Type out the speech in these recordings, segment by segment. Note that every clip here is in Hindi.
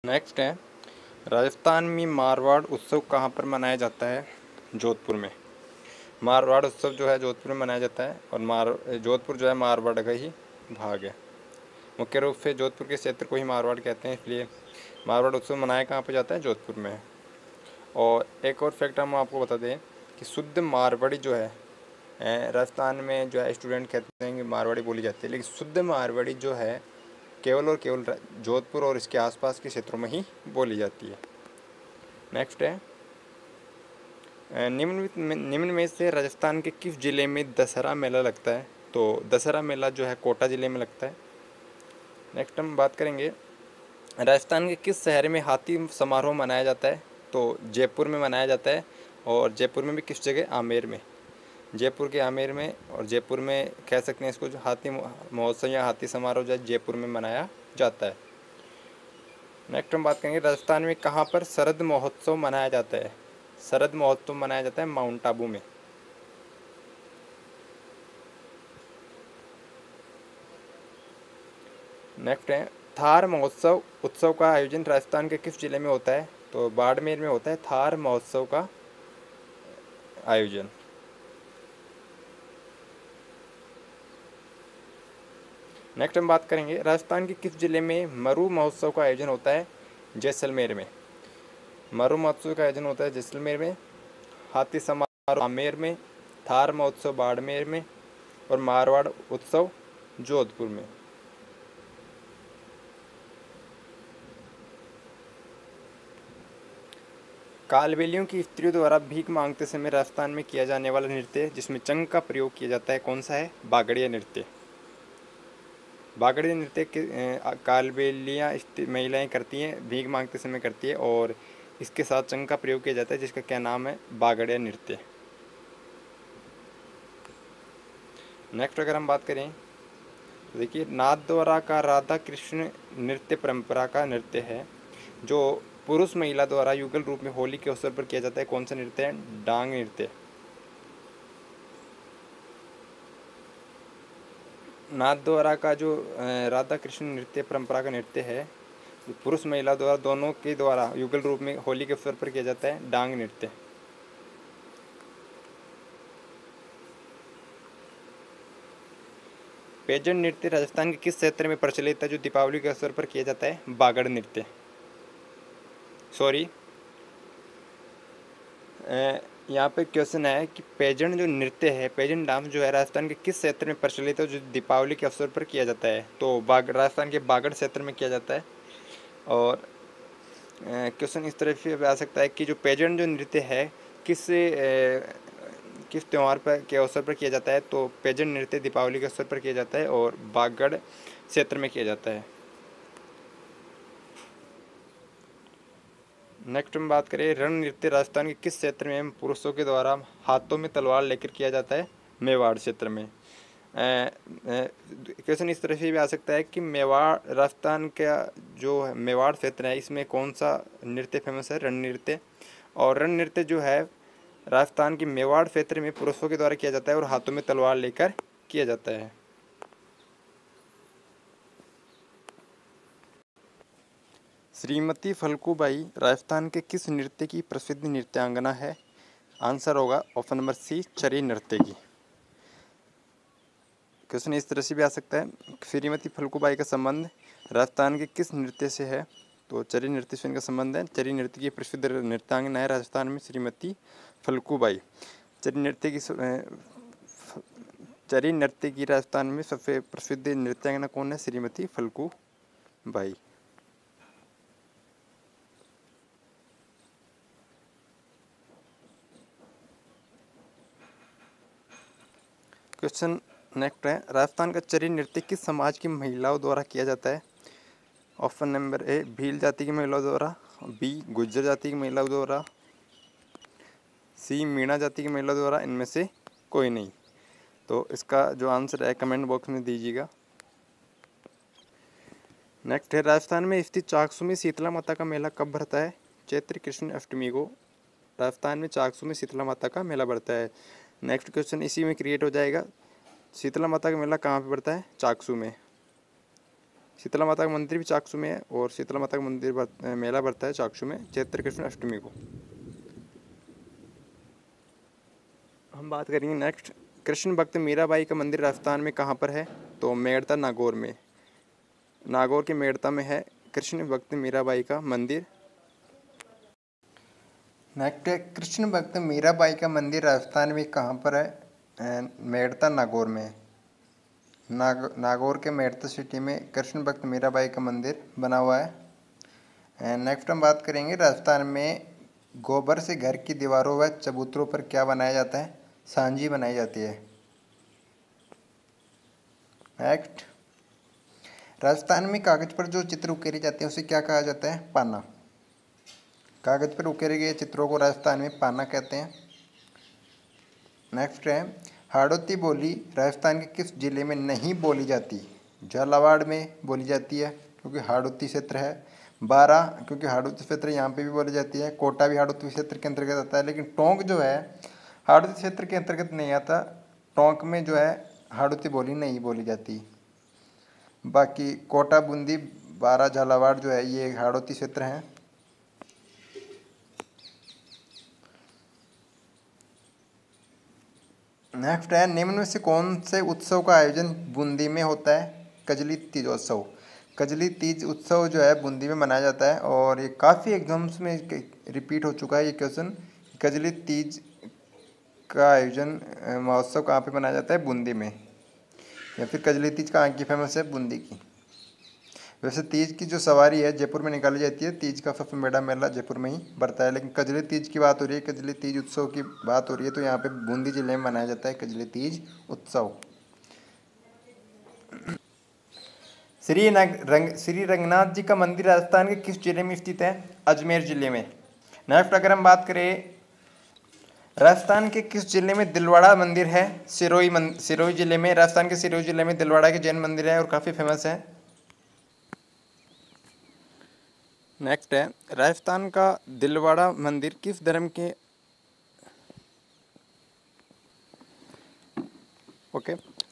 नेक्स्ट है, राजस्थान में मारवाड़ उत्सव कहाँ पर मनाया जाता है? जोधपुर में। मारवाड़ उत्सव जो है जोधपुर में मनाया जाता है और जोधपुर जो है मारवाड़ का ही भाग है। मुख्य रूप से जोधपुर के क्षेत्र को ही मारवाड़ कहते हैं, इसलिए मारवाड़ उत्सव मनाया कहाँ पर जाता है? जोधपुर में है। और एक और फैक्ट हम आपको बता दें कि शुद्ध मारवाड़ी जो है, राजस्थान में जो है स्टूडेंट कहते हैं कि मारवाड़ी बोली जाती है, लेकिन शुद्ध मारवाड़ी जो है केवल और केवल जोधपुर और इसके आसपास के क्षेत्रों में ही बोली जाती है। नेक्स्ट है, निम्न में से राजस्थान के किस जिले में दशहरा मेला लगता है? तो दशहरा मेला जो है कोटा जिले में लगता है। नेक्स्ट हम बात करेंगे, राजस्थान के किस शहर में हाथी समारोह मनाया जाता है? तो जयपुर में मनाया जाता है। और जयपुर में भी किस जगह? आमेर में। जयपुर के आमेर में, और जयपुर में कह सकते हैं इसको जो हाथी महोत्सव या हाथी समारोह जो है जयपुर में मनाया जाता है। नेक्स्ट हम बात करेंगे, राजस्थान में कहाँ पर शरद महोत्सव मनाया जाता है? शरद महोत्सव मनाया जाता है माउंट आबू में। नेक्स्ट है, थार महोत्सव उत्सव का आयोजन राजस्थान के किस जिले में होता है? तो बाड़मेर में होता है थार महोत्सव का आयोजन। नेक्स्ट हम बात करेंगे, राजस्थान के किस जिले में मरु महोत्सव का आयोजन होता है? जैसलमेर में। मरु महोत्सव का आयोजन होता है जैसलमेर में। हाथी समारोह आमेर में, थार महोत्सव बाड़मेर में और मारवाड़ उत्सव जोधपुर में। कालबेलियों की स्त्रियों द्वारा भीख मांगते समय राजस्थान में किया जाने वाला नृत्य जिसमें चंग का प्रयोग किया जाता है कौन सा है? बागड़िया नृत्य। बागड़िया नृत्य के कालबेलियाँ महिलाएं करती हैं, भीख मांगते समय करती है और इसके साथ चंग का प्रयोग किया जाता है जिसका क्या नाम है? बागड़िया नृत्य। नेक्स्ट अगर हम बात करें तो देखिए, नाथद्वारा का राधा कृष्ण नृत्य परंपरा का नृत्य है जो पुरुष महिला द्वारा युगल रूप में होली के अवसर पर किया जाता है। कौन सा नृत्य है? डांग नृत्य। नाथद्वारा का जो राधा कृष्ण नृत्य परंपरा का नृत्य है, पुरुष महिला द्वारा दोनों के द्वारा युगल रूप में होली के अवसर पर किया जाता है डांग नृत्य। पेजन नृत्य राजस्थान के किस क्षेत्र में प्रचलित है जो दीपावली के अवसर पर किया जाता है? बागड़ नृत्य। सॉरी, यहाँ पे क्वेश्चन है कि पेजन जो नृत्य है, पेजन डांस जो है राजस्थान के किस क्षेत्र में प्रचलित है जो दीपावली के अवसर पर किया जाता है? तो राजस्थान के बागड़ क्षेत्र में किया जाता है। और क्वेश्चन इस तरह से आ सकता है कि जो पेजन जो नृत्य है किस त्यौहार पर के अवसर पर किया जाता है? तो पेजन नृत्य दीपावली के अवसर पर किया जाता है और बागड़ क्षेत्र में किया जाता है। नेक्स्ट हम बात करें, रण नृत्य राजस्थान के किस क्षेत्र में पुरुषों के द्वारा हाथों में तलवार लेकर किया जाता है? मेवाड़ क्षेत्र में। क्वेश्चन इस तरह से भी आ सकता है कि मेवाड़ राजस्थान का जो मेवाड़ क्षेत्र है इसमें कौन सा नृत्य फेमस है? रण नृत्य। और रण नृत्य जो है राजस्थान के मेवाड़ क्षेत्र में पुरुषों के द्वारा किया जाता है और हाथों में तलवार लेकर किया जाता है। श्रीमती फल्गुबाई राजस्थान के किस नृत्य की प्रसिद्ध नृत्यांगना है? आंसर होगा ऑप्शन नंबर सी, चरी नृत्य की। क्वेश्चन इस तरह से भी आ सकता है, श्रीमती फल्गुबाई का संबंध राजस्थान के किस नृत्य से है? तो चरी नृत्य से इनका संबंध है। चरी नृत्य की प्रसिद्ध नृत्यांगना है राजस्थान में श्रीमती फल्गुबाई। चरी नृत्य की राजस्थान में सबसे प्रसिद्ध नृत्यांगना कौन है? श्रीमती फल्गुबाई। क्वेश्चन नेक्स्ट है, राजस्थान का चरी नृत्य किस समाज की महिलाओं द्वारा किया जाता है? ऑप्शन नंबर ए, भील जाति की महिलाओं द्वारा, बी, गुज्जर जाति की महिलाओं द्वारा, सी, मीणा जाति की महिलाओं द्वारा, इनमें से कोई नहीं। तो इसका जो आंसर है कमेंट बॉक्स में दीजिएगा। नेक्स्ट है, राजस्थान में स्थित चाकसू में शीतला माता का मेला कब भरता है? चैत्र कृष्ण अष्टमी को राजस्थान में चाकसू में शीतला माता का मेला भरता है। नेक्स्ट क्वेश्चन इसी में क्रिएट हो जाएगा, शीतला माता का मेला कहाँ पे पड़ता है? चाकसू में। शीतला माता का मंदिर भी चाकसू में है और शीतला माता का मंदिर मेला भरता है चाकसू में चैत्र कृष्ण अष्टमी को। हम बात करेंगे नेक्स्ट, कृष्ण भक्त मीराबाई का मंदिर राजस्थान में कहाँ पर है? तो मेड़ता नागौर में, नागौर के मेड़ता में है कृष्ण भक्त मीराबाई का मंदिर। नेक्स्ट, कृष्ण भक्त मीराबाई का मंदिर राजस्थान में कहाँ पर है? मेड़ता नागौर में, नागौर के मेड़ता सिटी में कृष्ण भक्त मीराबाई का मंदिर बना हुआ है। नेक्स्ट हम बात करेंगे, राजस्थान में गोबर से घर की दीवारों व चबूतरों पर क्या बनाया जाता है? सांझी बनाई जाती है। नेक्स्ट, राजस्थान में कागज पर जो चित्र उकेरे जाते हैं उसे क्या कहा जाता है? पाना। कागज पर उकेरे गए चित्रों को राजस्थान में पाना कहते हैं। नेक्स्ट है, हाड़ौती बोली राजस्थान के किस जिले में नहीं बोली जाती? झालावाड़ में बोली जाती है क्योंकि हाड़ौती क्षेत्र है। बारा क्योंकि हाड़ौती क्षेत्र यहाँ पे भी बोली जाती है। कोटा भी हाड़ौती क्षेत्र के अंतर्गत आता है, लेकिन टोंक जो है हाड़ौती क्षेत्र के अंतर्गत नहीं आता। टोंक में जो है हाड़ौती बोली नहीं बोली जाती। बाकी कोटा, बूंदी, बारा, झालावाड़ जो है ये हाड़ौती क्षेत्र हैं। नेक्स्ट है, निम्न में से कौन से उत्सव का आयोजन बूंदी में होता है? कजली तीजोत्सव। कजली तीज उत्सव जो है बूंदी में मनाया जाता है और ये काफ़ी एग्जाम्स में रिपीट हो चुका है ये क्वेश्चन। कजली तीज का आयोजन महोत्सव कहाँ पे मनाया जाता है? बूंदी में। या फिर कजली तीज कहाँ की फेमस है? बूंदी की। वैसे तीज की जो सवारी है जयपुर में निकाली जाती है। तीज का सबसे बड़ा मेला जयपुर में ही बढ़ता है, लेकिन कजली तीज की बात हो रही है, कजली तीज उत्सव की बात हो रही है, तो यहाँ पे बूंदी जिले में मनाया जाता है कजली तीज उत्सव। श्री रंगनाथ जी का मंदिर राजस्थान के किस जिले में स्थित है? अजमेर जिले में। नेक्स्ट अगर हम बात करें, राजस्थान के किस जिले में दिलवाड़ा मंदिर है? सिरोही जिले में। राजस्थान के सिरोही जिले में दिलवाड़ा के जैन मंदिर है और काफ़ी फेमस है। नेक्स्ट है, राजस्थान का दिलवाड़ा मंदिर किस धर्म के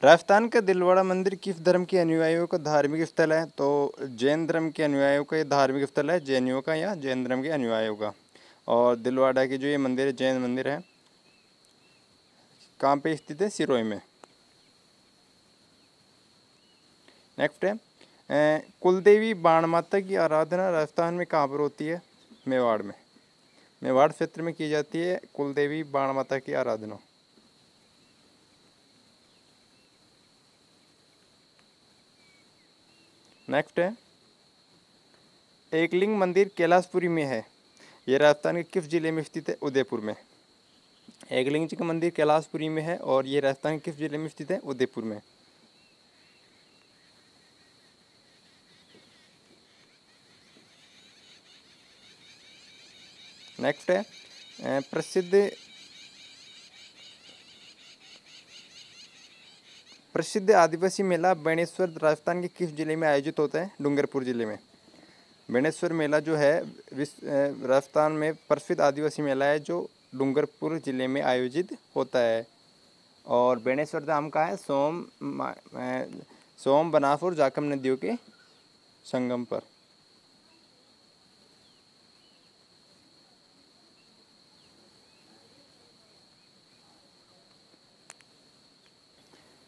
राजस्थान का दिलवाड़ा मंदिर किस धर्म के अनुयायियों का धार्मिक स्थल है? तो जैन धर्म के अनुयायियों का ये धार्मिक स्थल है, जैनियों का या जैन धर्म के अनुयायियों का। और दिलवाड़ा की जो ये मंदिर है जैन मंदिर है, कहाँ पे स्थित है? सिरोही में। नेक्स्ट है, कुलदेवी बाण माता की आराधना राजस्थान में कहाँ पर होती है? मेवाड़ में। मेवाड़ क्षेत्र में की जाती है कुलदेवी बाण माता की आराधना। नेक्स्ट है, एकलिंग मंदिर कैलाशपुरी में है, ये राजस्थान के किस जिले में स्थित है? उदयपुर में। एकलिंग जी का मंदिर कैलाशपुरी में है और ये राजस्थान के किस जिले में स्थित है? उदयपुर में। नेक्स्ट है, प्रसिद्ध आदिवासी मेला बेणेश्वर राजस्थान के किस जिले में आयोजित होता है? डूंगरपुर जिले में। बेणेश्वर मेला जो है राजस्थान में प्रसिद्ध आदिवासी मेला है जो डूंगरपुर जिले में आयोजित होता है। और बेणेश्वर धाम का है? सोम, बनास और जाखम नदियों के संगम पर।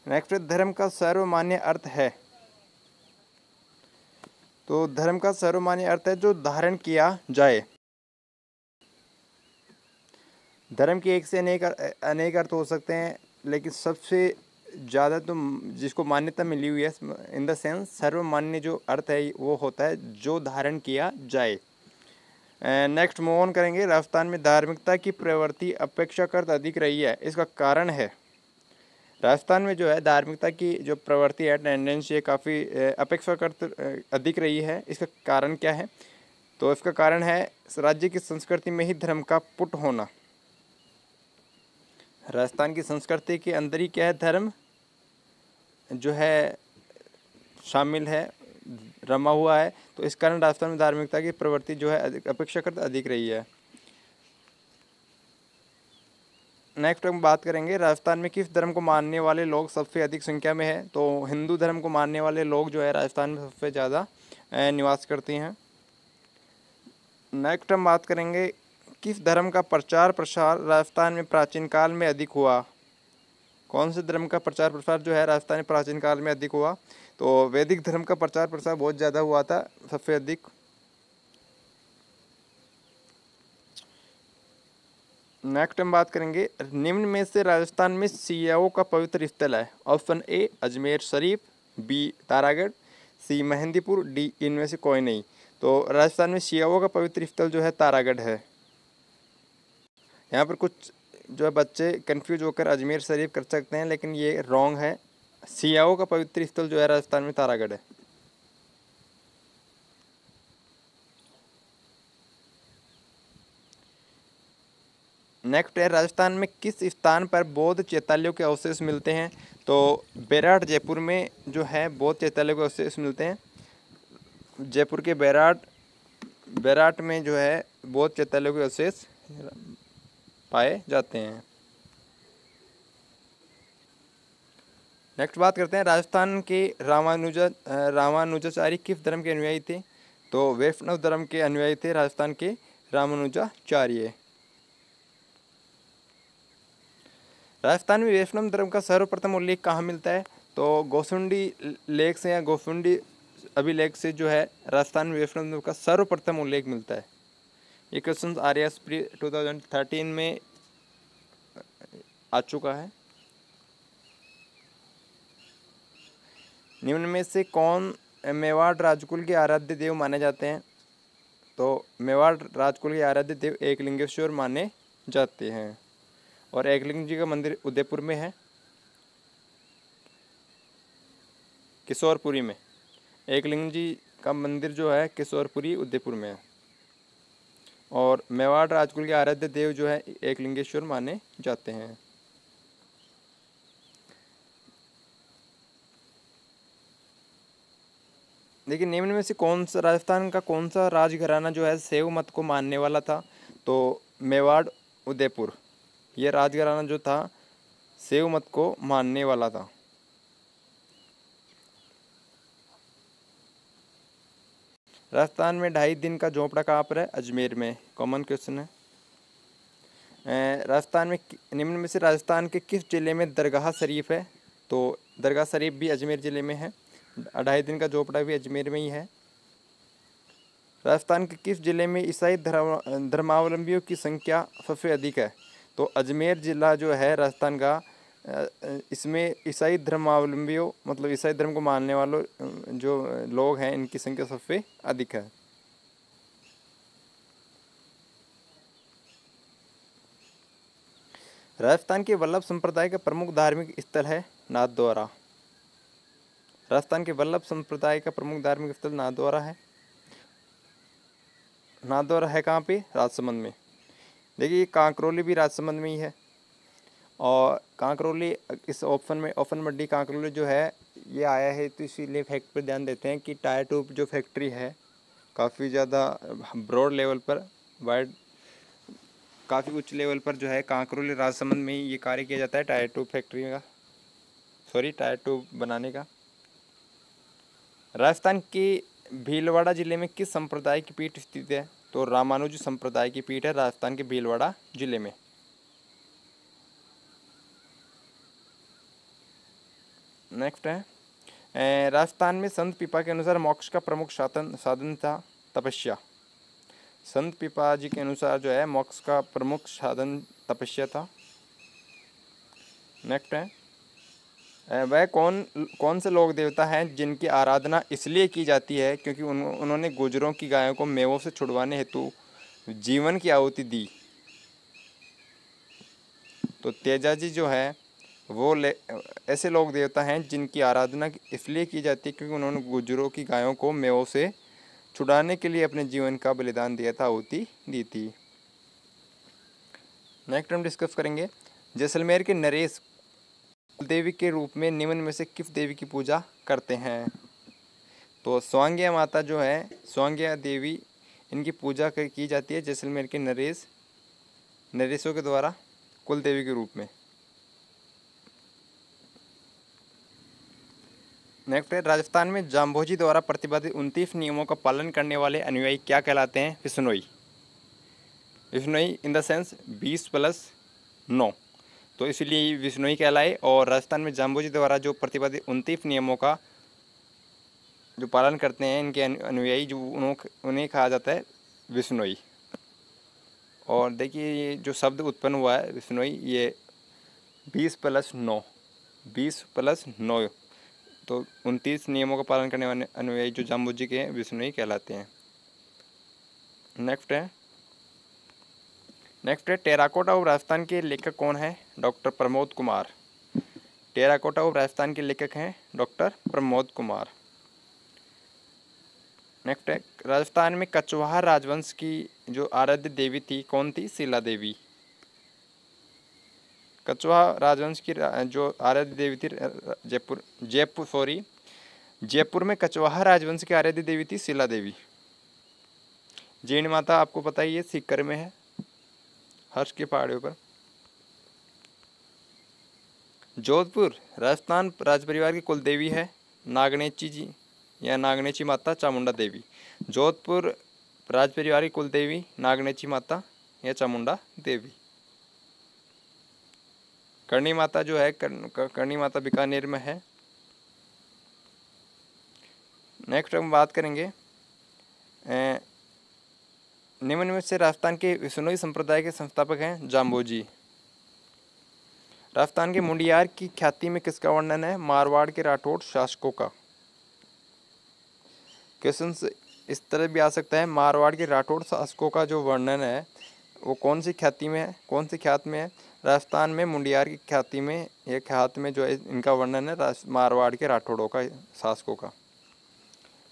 नेक्स्ट, धर्म का सर्वमान्य अर्थ है? तो धर्म का सर्वमान्य अर्थ है जो धारण किया जाए। धर्म के एक से अनेक अर्थ हो सकते हैं, लेकिन सबसे ज़्यादा तो जिसको मान्यता मिली हुई है इन द सेंस सर्वमान्य जो अर्थ है वो होता है जो धारण किया जाए। नेक्स्ट मूव ऑन करेंगे, राजस्थान में धार्मिकता की प्रवृत्ति अपेक्षाकृत अधिक रही है, इसका कारण है? राजस्थान में जो है धार्मिकता की जो प्रवृत्ति है, टेंडेंसी है, काफ़ी अपेक्षाकृत अधिक रही है, इसका कारण क्या है? तो इसका कारण है राज्य की संस्कृति में ही धर्म का पुट होना। राजस्थान की संस्कृति के अंदर ही क्या है? धर्म जो है शामिल है, रमा हुआ है, तो इस कारण राजस्थान में धार्मिकता की प्रवृत्ति जो है अपेक्षाकृत अधिक रही है। नेक्स्ट हम बात करेंगे राजस्थान में किस धर्म को मानने वाले लोग सबसे अधिक संख्या में है। तो हिंदू धर्म को मानने वाले लोग जो है राजस्थान में सबसे ज़्यादा निवास करते हैं। नेक्स्ट हम बात करेंगे किस धर्म का प्रचार प्रसार राजस्थान में प्राचीन काल में अधिक हुआ। कौन से धर्म का प्रचार प्रसार जो है राजस्थान में प्राचीन काल में अधिक हुआ। तो वैदिक धर्म का प्रचार प्रसार बहुत ज़्यादा हुआ था सबसे अधिक। नेक्स्ट हम बात करेंगे निम्न में से राजस्थान में शियाओं का पवित्र स्थल है। Option A Ajmer Sharif, B Taragarh, C Mehandipur, D इनमें से कोई नहीं। तो राजस्थान में शियाओं का पवित्र स्थल जो है तारागढ़ है। यहाँ पर कुछ जो है बच्चे कंफ्यूज होकर अजमेर शरीफ कर सकते हैं, लेकिन ये रॉन्ग है। शियाओं का पवित्र स्थल जो है राजस्थान में तारागढ़ है। नेक्स्ट है राजस्थान में किस स्थान पर बौद्ध चैत्यालयों के अवशेष मिलते हैं। तो बेराट जयपुर में जो है बौद्ध चैत्यालयों के अवशेष मिलते हैं। जयपुर के बेराट में जो है बौद्ध चैत्यालयों के अवशेष पाए जाते हैं। नेक्स्ट बात करते हैं राजस्थान के रामानुजाचार्य किस धर्म के अनुयायी थे। तो वैष्णव धर्म के अनुयायी थे राजस्थान के रामानुजाचार्य। राजस्थान में वैष्णव धर्म का सर्वप्रथम उल्लेख कहाँ मिलता है। तो गोसुंडी लेक से या गोसुंडी अभिलेख से जो है राजस्थान में वैष्णव धर्म का सर्वप्रथम उल्लेख मिलता है। ये क्वेश्चन RS प्री 2013 में आ चुका है। निम्न में से कौन मेवाड़ राजकुल के आराध्य देव माने जाते हैं। तो मेवाड़ राजकुल के आराध्य देव एकलिंगेश्वर माने जाते हैं और एकलिंग जी का मंदिर उदयपुर में है, किशोरपुरी में। एकलिंग जी का मंदिर जो है किशोरपुरी उदयपुर में है और मेवाड़ राजकुल के आराध्य देव जो है एकलिंगेश्वर माने जाते हैं। देखिए निम्न में से राजस्थान का कौन सा राजघराना जो है शैव मत को मानने वाला था। तो मेवाड़ उदयपुर ये राजघराना जो था शैव मत को मानने वाला था। राजस्थान में 2.5 दिन का झोपड़ा कहाँ पर है। अजमेर में। कॉमन क्वेश्चन है। राजस्थान में निम्न में से राजस्थान के किस जिले में दरगाह शरीफ है। तो दरगाह शरीफ भी अजमेर ज़िले में है। 2.5 दिन का झोपड़ा भी अजमेर में ही है। राजस्थान के किस जिले में ईसाई धर्मावलंबियों की संख्या सबसे अधिक है। तो अजमेर ज़िला जो है राजस्थान का, इसमें ईसाई धर्मावलंबियों मतलब ईसाई धर्म को मानने वालों जो लोग हैं इनकी संख्या सबसे अधिक है। राजस्थान के वल्लभ संप्रदाय का प्रमुख धार्मिक स्थल है नाथद्वारा। राजस्थान के वल्लभ संप्रदाय का प्रमुख धार्मिक स्थल नाथद्वारा है। नाथद्वारा है कहाँ पे। राजसमंद में। देखिए कांकरोली भी राजसमंद में ही है और कांकरोली इस ऑप्शन में डी कांकरोली जो है ये आया है, तो इसीलिए फैक्ट पर ध्यान देते हैं कि टायर ट्यूब जो फैक्ट्री है काफ़ी ज़्यादा ब्रॉड लेवल पर वाइड काफ़ी उच्च लेवल पर जो है कांकरोली राजसमंद में ही ये कार्य किया जाता है टायर ट्यूब फैक्ट्री का, टायर ट्यूब बनाने का। राजस्थान के भीलवाड़ा जिले में किस संप्रदाय की पीठ स्थित है। तो रामानुज संप्रदाय की पीठ है राजस्थान के भीलवाड़ा जिले में। नेक्स्ट है राजस्थान में संत पीपा के अनुसार मोक्ष का प्रमुख साधन था तपस्या। संत पीपा जी के अनुसार जो है मोक्ष का प्रमुख साधन तपस्या था। नेक्स्ट है वह कौन से लोक देवता हैं जिनकी आराधना इसलिए की जाती है क्योंकि उन्होंने गुजरों की गायों को मेवों से छुड़वाने हेतु जीवन की आहुति दी। तो तेजा जी जो है वो ऐसे लोक देवता हैं जिनकी आराधना इसलिए की जाती है क्योंकि उन्होंने गुजरों की गायों को मेवों से छुड़ाने के लिए अपने जीवन का बलिदान दिया था, आहुति दी थी। नेक्स्ट हम डिस्कस करेंगे जैसलमेर के नरेश देवी के रूप में निम्न में से किस देवी की पूजा करते हैं। तो स्वांग्या माता जो है स्वांग्या देवी इनकी पूजा की जाती है जैसलमेर के नरेशों के द्वारा। कुल देवी के रूप में। नेक्स्ट है, राजस्थान में जाम्भोजी द्वारा प्रतिपादित 29 नियमों का पालन करने वाले अनुयायी क्या कहलाते हैं? Bishnoi. Bishnoi in the sense 20+9, तो इसलिए विश्नोई कहलाए। और राजस्थान में जाम्भोजी द्वारा जो प्रतिपादित 29 नियमों का जो पालन करते हैं इनके अनुयायी, जो उन्हें कहा जाता है विश्नोई। और देखिए ये जो शब्द उत्पन्न हुआ है विश्नोई, ये 20+9, 20+9, तो 29 नियमों का पालन करने वाले अनुयायी जो जाम्भोजी के हैं विश्नोई कहलाते हैं। नेक्स्ट है टेराकोटा ऑफ राजस्थान के लेखक कौन है? Doctor Pramod Kumar. Terracotta of Rajasthan के लेखक हैं डॉक्टर प्रमोद कुमार। नेक्स्ट है, राजस्थान में कछवाहा राजवंश की जो आराध्य देवी थी कौन थी? शीला देवी। कछवाहा राजवंश की जो आराध्य देवी थी जयपुर में कछवाहा राजवंश की आराध्य देवी थी शीला देवी। जैन माता आपको पता ही है, सीकर में है, हर्ष के पहाड़ियों पर। जोधपुर राजस्थान राज परिवार की कुल देवी है नागनेची जी या नागनेची माता चामुंडा देवी। जोधपुर राज परिवार की कुल देवी नागनेची माता या चामुंडा देवी। करणी माता जो है करणी माता बीकानेर में है। नेक्स्ट हम बात करेंगे निम्न में से राजस्थान के विश्नोई संप्रदाय के संस्थापक हैं जाम्भोजी। राजस्थान के मुंडियार की ख्याति में किसका वर्णन है? मारवाड़ के राठौड़ शासकों का। क्वेश्चन इस तरह भी आ सकता है, मारवाड़ के राठौड़ शासकों का जो वर्णन है वो कौन सी ख्याति में है, कौन सी ख्यात में है? राजस्थान में मुंडियार की ख्याति में, यह ख्यात में जो है इनका वर्णन है मारवाड़ के राठौड़ों का, शासकों का।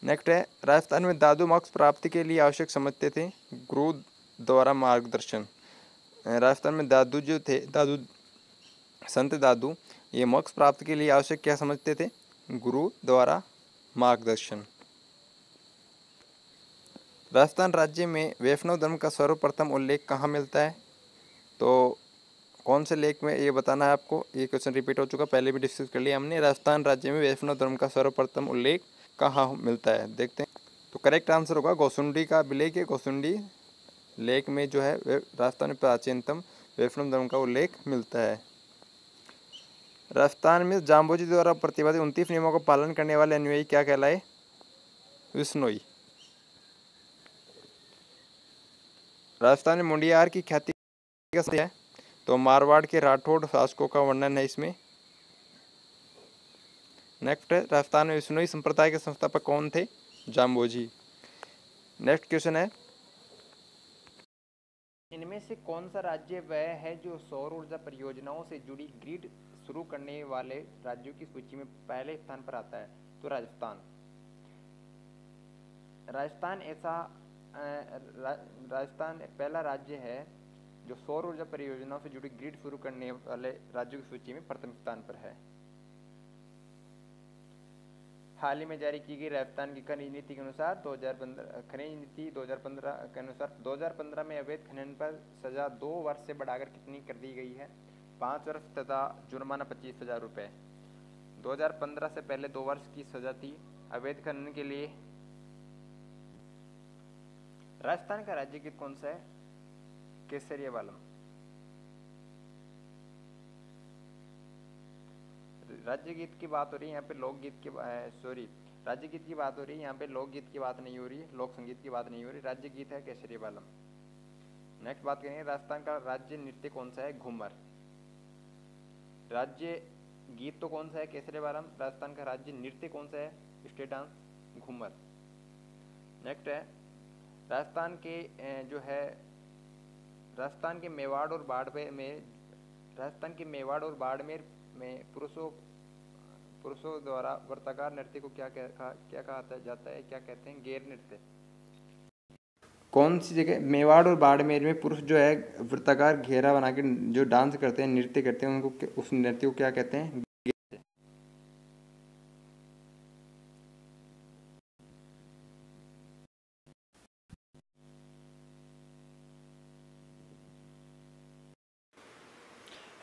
नेक्स्ट है, राजस्थान में दादू मोक्ष प्राप्ति के लिए आवश्यक समझते थे? गुरु द्वारा मार्गदर्शन। राजस्थान में दादू जो थे, संत दादू, ये मोक्ष प्राप्ति के लिए आवश्यक क्या समझते थे? गुरु द्वारा मार्गदर्शन। राजस्थान राज्य में वैष्णव धर्म का सर्वप्रथम उल्लेख कहाँ मिलता है? तो कौन से लेख में ये बताना है आपको। ये क्वेश्चन रिपीट हो चुका, पहले भी डिस्कस कर लिया हमने। राजस्थान राज्य में वैष्णव धर्म का सर्वप्रथम उल्लेख कहाँ मिलता है, देखते हैं। तो करेक्ट आंसर होगा गोसुंडी का अभिलेख है। गोसुंडी लेख में जो है राजस्थान में प्राचीनतम वैष्णव धर्म का उल्लेख मिलता है। राजस्थान में जाम्भोजी द्वारा प्रतिपादित 29 नियमों का पालन करने वाले अनुयायी क्या कहलाए? विश्नोई। राजस्थान में मुंडियार की ख्याति कैसे है? तो मारवाड़ के राठौड़ शासकों का वर्णन है इसमें। नेक्स्ट है, राजस्थान में विश्नोई संप्रदाय के संस्थापक कौन थे? जाम्भोजी। नेक्स्ट क्वेश्चन है, इनमें से कौन सा राज्य वह है जो सौर ऊर्जा परियोजनाओं से जुड़ी ग्रिड शुरू करने वाले राज्यों की सूची में पहले स्थान पर आता है? तो राजस्थान पहला राज्य है जो सौर ऊर्जा परियोजनाओं से जुड़ी ग्रिड शुरू करने वाले राज्यों की सूची में प्रथम स्थान पर है। हाल ही में जारी की गई राजस्थान की खनिज नीति के अनुसार 2015 खनिज नीति 2015 के अनुसार 2015 में अवैध खनन पर सजा 2 वर्ष से बढ़ाकर कितनी कर दी गई है? 5 वर्ष तथा जुर्माना 25,000 रुपये। 2015 से पहले 2 वर्ष की सजा थी अवैध खनन के लिए। राजस्थान का राज्य गीत कौन सा है? केसरिया वालम। राज्य गीत की बात हो रही है यहाँ पे, लोकगीत की राज्य गीत की बात हो रही है यहाँ पे, लोकगीत की बात नहीं हो रही, लोक संगीत की बात नहीं हो रही। राज्य गीत है केसरिया वालम। नेक्स्ट बात करेंगे, राजस्थान का राज्य नृत्य कौन सा है? घूमर। राज्य गीत तो कौन सा है? केसरिया वालम। राजस्थान का राज्य नृत्य कौन सा है? State dance Ghoomar. नेक्स्ट है, राजस्थान के जो है राजस्थान के मेवाड़ और बाड़मेर में पुरुषों द्वारा वर्ताकार नृत्य को क्या कहा जाता है? क्या कहते हैं? गैर नृत्य। कौन सी जगह? मेवाड़ और बाड़मेर में पुरुष जो है वृत्ताकार घेरा बना के जो डांस करते हैं, नृत्य करते हैं, उनको उस नृत्य को क्या कहते हैं?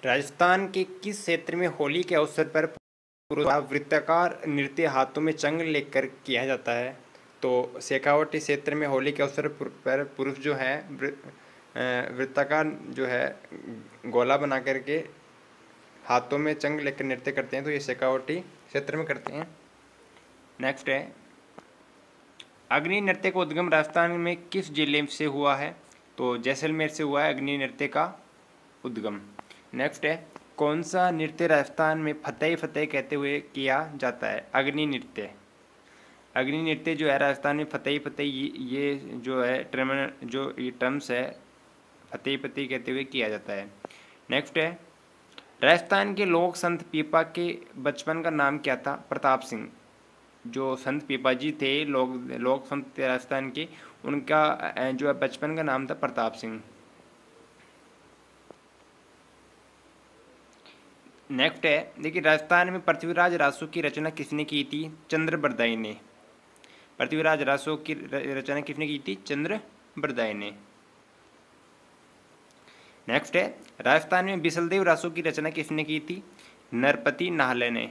राजस्थान के किस क्षेत्र में होली के अवसर पर वृत्ताकार नृत्य हाथों में चंग लेकर किया जाता है? तो शेखावाटी क्षेत्र में होली के अवसर पर पुरुष जो है वृत्ताकार जो है गोला बना करके हाथों में चंग लेकर नृत्य करते हैं, तो ये शेखावाटी क्षेत्र में करते हैं। नेक्स्ट है, अग्नि नृत्य का उद्गम राजस्थान में किस जिले से हुआ है? तो जैसलमेर से हुआ है अग्नि नृत्य का उद्गम। नेक्स्ट है, कौन सा नृत्य राजस्थान में फतेह फतेह कहते हुए किया जाता है? अग्नि नृत्य। अग्नि नृत्य जो है राजस्थान में फतेह फतेह ये जो है टर्म्स है फतेह फतेह कहते हुए किया जाता है। नेक्स्ट है, राजस्थान के लोक संत पीपा के बचपन का नाम क्या था? प्रताप सिंह। जो संत पीपा जी थे लोक संत राजस्थान के, उनका जो है बचपन का नाम था प्रताप सिंह। नेक्स्ट है, देखिए राजस्थान में पृथ्वीराज रासो की रचना किसने की थी? चंद्रबरदाई ने। पृथ्वीराज रासो की रचना किसने की थी? चंद्रबरदाई ने। नेक्स्ट है, राजस्थान में बिसलदेव रासो की रचना किसने की थी? नरपति नाहले ने।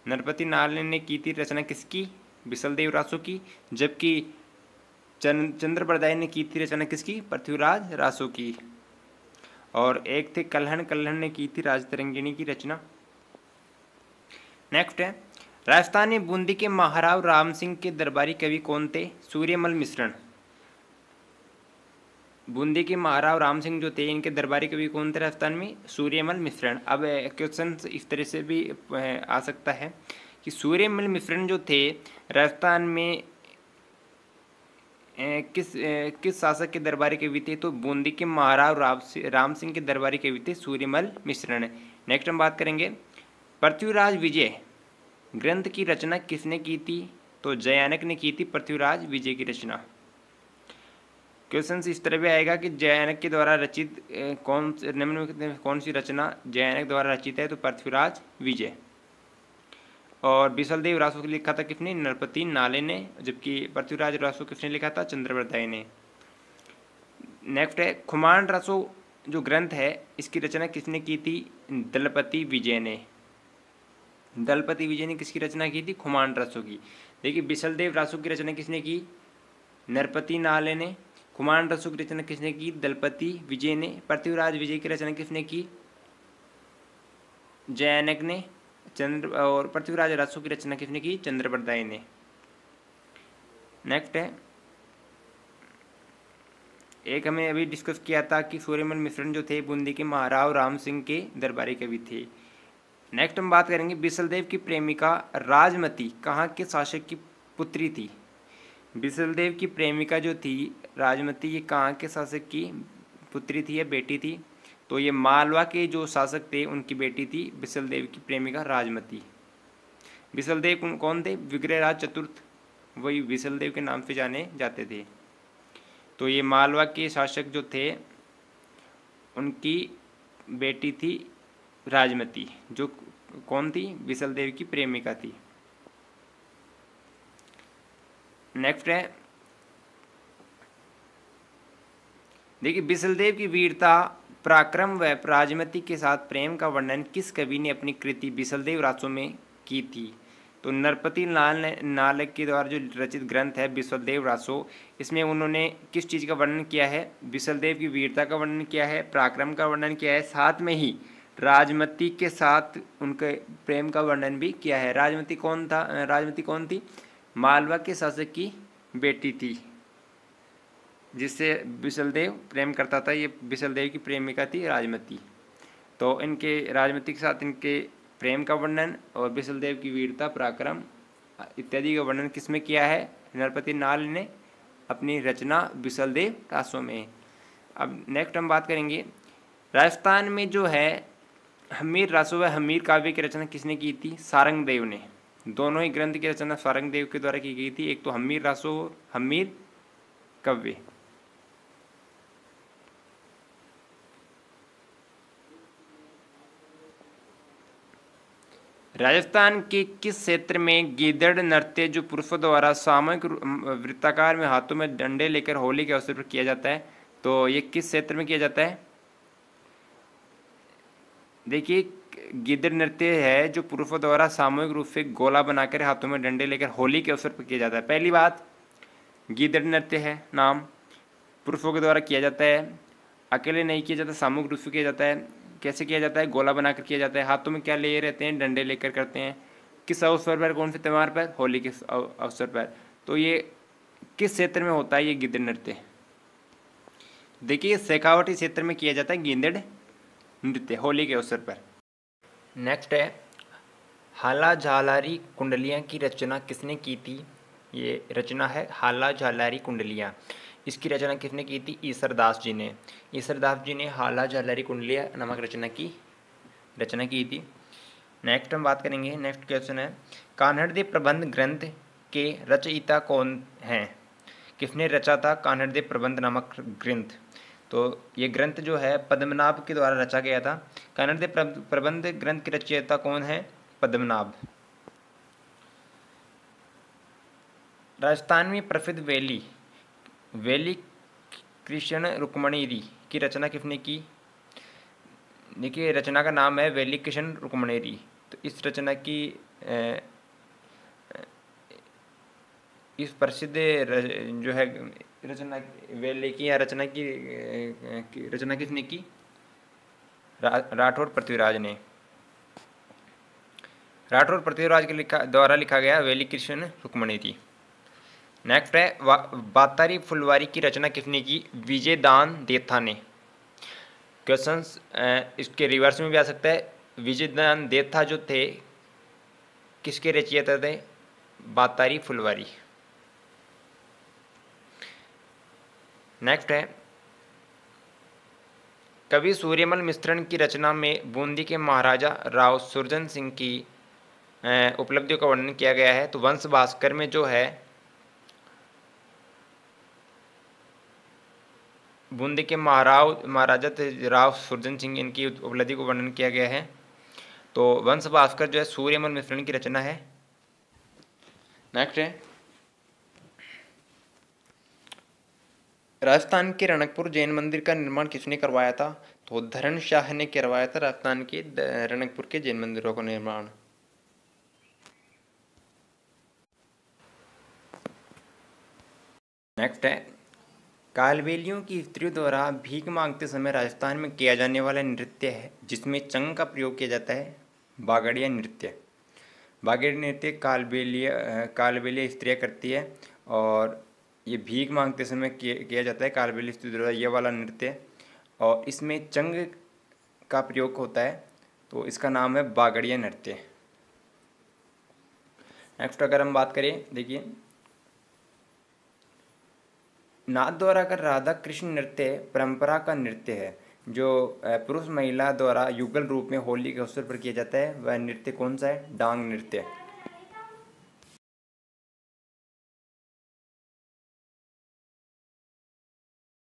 नरपति नाहले ने की थी रचना किसकी? बिसलदेव रासो की। जबकि चंद्रबरदाई ने की थी रचना किसकी? पृथ्वीराज रासो की। और एक थे कल्हण ने की थी राजतरंगिणी की रचना। नेक्स्ट है, राजस्थान में बूंदी के महाराव राम सिंह के दरबारी कवि कौन थे? सूर्यमल मिश्रण। बूंदी के महाराव राम सिंह जो थे, इनके दरबारी कवि कौन थे राजस्थान में? सूर्यमल मिश्रण। अब क्वेश्चन इस तरह से भी आ सकता है कि सूर्यमल मिश्रण जो थे राजस्थान में किस शासक के दरबारी कवि थे? तो बूंदी के महाराव राम सिंह के दरबारी कवि थे सूर्यमल मिश्रण। नेक्स्ट हम बात करेंगे, पृथ्वीराज विजय ग्रंथ की रचना किसने की थी? तो जयानक ने की थी पृथ्वीराज विजय की रचना। क्वेश्चन इस तरह भी आएगा कि जयानक के द्वारा रचित निम्न में कौन सी रचना जयानक द्वारा रचित है? तो पृथ्वीराज विजय। और बिसलदेव रासो को लिखा था किसने? नरपति नाले ने। जबकि पृथ्वीराज रासो किसने लिखा था? चंद्रबरदाई ने। नेक्स्ट है, खुमान रासो जो ग्रंथ है इसकी रचना किसने की थी? दलपति विजय ने। दलपति विजय ने किसकी रचना की थी? खुमान रासो की। देखिए बिसलदेव रासो की रचना किसने की? नरपति नाले ने। खुमान रासो की रचना किसने की? दलपति विजय ने। पृथ्वीराज विजय की रचना किसने की? जयानक ने। और पृथ्वीराज रासो की रचना किसने की? चंद्रबरदाई ने। नेक्स्ट है, एक हमें अभी डिस्कस किया था कि सूर्यमल मिश्रण जो थे बूंदी के महाराव राम सिंह के दरबारी कवि थे। नेक्स्ट हम बात करेंगे, बिसलदेव की प्रेमिका राजमती कहाँ के शासक की पुत्री थी? बिसलदेव की प्रेमिका जो थी राजमती, ये कहाँ के शासक की पुत्री थी या बेटी थी? तो ये मालवा के जो शासक थे उनकी बेटी थी बिसलदेव की प्रेमिका राजमती। बिसलदेव कौन थे? विग्रहराज चतुर्थ, वही बिसलदेव के नाम से जाने जाते थे। तो ये मालवा के शासक जो थे उनकी बेटी थी राजमती, जो कौन थी? बिसलदेव की प्रेमिका थी। नेक्स्ट है, देखिए बिसलदेव की वीरता पराक्रम व राजमती के साथ प्रेम का वर्णन किस कवि ने अपनी कृति बिसलदेव रासो में की थी? तो नरपति नालक के द्वारा जो रचित ग्रंथ है बिसलदेव रासो, इसमें उन्होंने किस चीज़ का वर्णन किया है? बिसलदेव की वीरता का वर्णन किया है, पराक्रम का वर्णन किया है, साथ में ही राजमती के साथ उनके प्रेम का वर्णन भी किया है। राजमती कौन था? राजमती कौन थी? मालवा के शासक की बेटी थी जिससे बिसलदेव प्रेम करता था। ये बिसलदेव की प्रेमिका थी राजमती। तो इनके राजमती के साथ इनके प्रेम का वर्णन और बिसलदेव की वीरता पराक्रम इत्यादि का वर्णन किसमें किया है? नरपति नाल ने अपनी रचना बिसलदेव रासो में। अब नेक्स्ट हम बात करेंगे, राजस्थान में जो है हमीर रासो व हमीर काव्य की रचना किसने की थी? सारंगदेव ने। दोनों ही ग्रंथ की रचना सारंगदेव के द्वारा की गई थी, एक तो हमीर रासो हमीर काव्य। राजस्थान के किस क्षेत्र में गीदड़ नृत्य जो पुरुषों द्वारा सामूहिक वृत्ताकार में हाथों में डंडे लेकर होली के अवसर पर किया जाता है? तो ये किस क्षेत्र में किया जाता है? देखिए, गिद्ध नृत्य है जो पुरुषों द्वारा सामूहिक रूप से गोला बनाकर हाथों में डंडे लेकर होली के अवसर पर किया जाता है। पहली बात, गिद्ध नृत्य है नाम, पुरुषों के द्वारा किया जाता है, अकेले नहीं किया जाता, सामूहिक रूप से किया जाता है। कैसे किया जाता है? गोला बनाकर किया जाता है। हाथों में क्या लिए रहते हैं? डंडे लेकर करते हैं। किस अवसर पर? कौन से त्यौहार पर? होली के अवसर पर। तो ये किस क्षेत्र में होता है ये गिद्ध नृत्य? देखिए, शेखावटी क्षेत्र में किया जाता है गिद्ध नृत्य होली के अवसर पर। नेक्स्ट है, हाला झालारी कुंडलियाँ की रचना किसने की थी? ये रचना है हाला झालारी कुंडलियाँ। इसकी रचना किसने की थी? ईसरदास जी ने। ईसरदास जी ने हाला झालारी कुंडलियाँ नामक रचना की थी। नेक्स्ट हम बात करेंगे, नेक्स्ट क्वेश्चन है, कान्हड़देव प्रबंध ग्रंथ के रचयिता कौन हैं? किसने रचा था कान्हड़देव प्रबंध नामक ग्रंथ? तो ये ग्रंथ जो है पद्मनाभ के द्वारा रचा गया था। कान्हड़देव प्रबंध ग्रंथ के रचयिता कौन है? पद्मनाभ। राजस्थान में प्रसिद्ध वेली कृष्ण रुक्मणीरी की रचना किसने की? देखिए, रचना का नाम है वेली कृष्ण रुक्मणीरी। तो इस रचना की इस प्रसिद्ध जो है रचना वेली की या रचना किसने की? राठौर पृथ्वीराज ने। राठौर पृथ्वीराज के द्वारा लिखा गया वेली कृष्ण रुक्मणीरी। नेक्स्ट है, बातारी फुलवारी की रचना किसने की? विजयदान देथा ने। क्वेश्चंस इसके रिवर्स में भी आ सकता है। विजयदान देथा जो थे किसके रचयिता थे? बातारी फुलवारी। नेक्स्ट है, कवि सूर्यमल मिश्रण की रचना में बूंदी के महाराजा राव सुरजन सिंह की उपलब्धियों का वर्णन किया गया है। तो वंश भास्कर में जो है बूंदी के महाराजा राव सुरजन सिंह, इनकी उपलब्धि को वर्णन किया गया है। तो वंश भास्कर जो है सूर्यमल मिश्रण की रचना है। नेक्स्ट है, राजस्थान के रणकपुर जैन मंदिर का निर्माण किसने करवाया था? तो धरण शाह ने करवाया था राजस्थान के रणकपुर के जैन मंदिरों का निर्माण। नेक्स्ट है, कालबेलियों की स्त्रियों द्वारा भीख मांगते समय राजस्थान में किया जाने वाला नृत्य है जिसमें चंग का प्रयोग किया जाता है, बागड़िया नृत्य। बागड़िया नृत्य कालबेलिया स्त्रियाँ करती है और ये भीख मांगते समय किया जाता है कालबेलिया स्त्रियों द्वारा ये वाला नृत्य, और इसमें चंग का प्रयोग होता है। तो इसका नाम है बागड़िया नृत्य। नेक्स्ट अगर हम बात करें, देखिए, नाथ द्वारा का राधा कृष्ण नृत्य परंपरा का नृत्य है जो पुरुष महिला द्वारा युगल रूप में होली के अवसर पर किया जाता है। वह नृत्य कौन सा है? डांग नृत्य।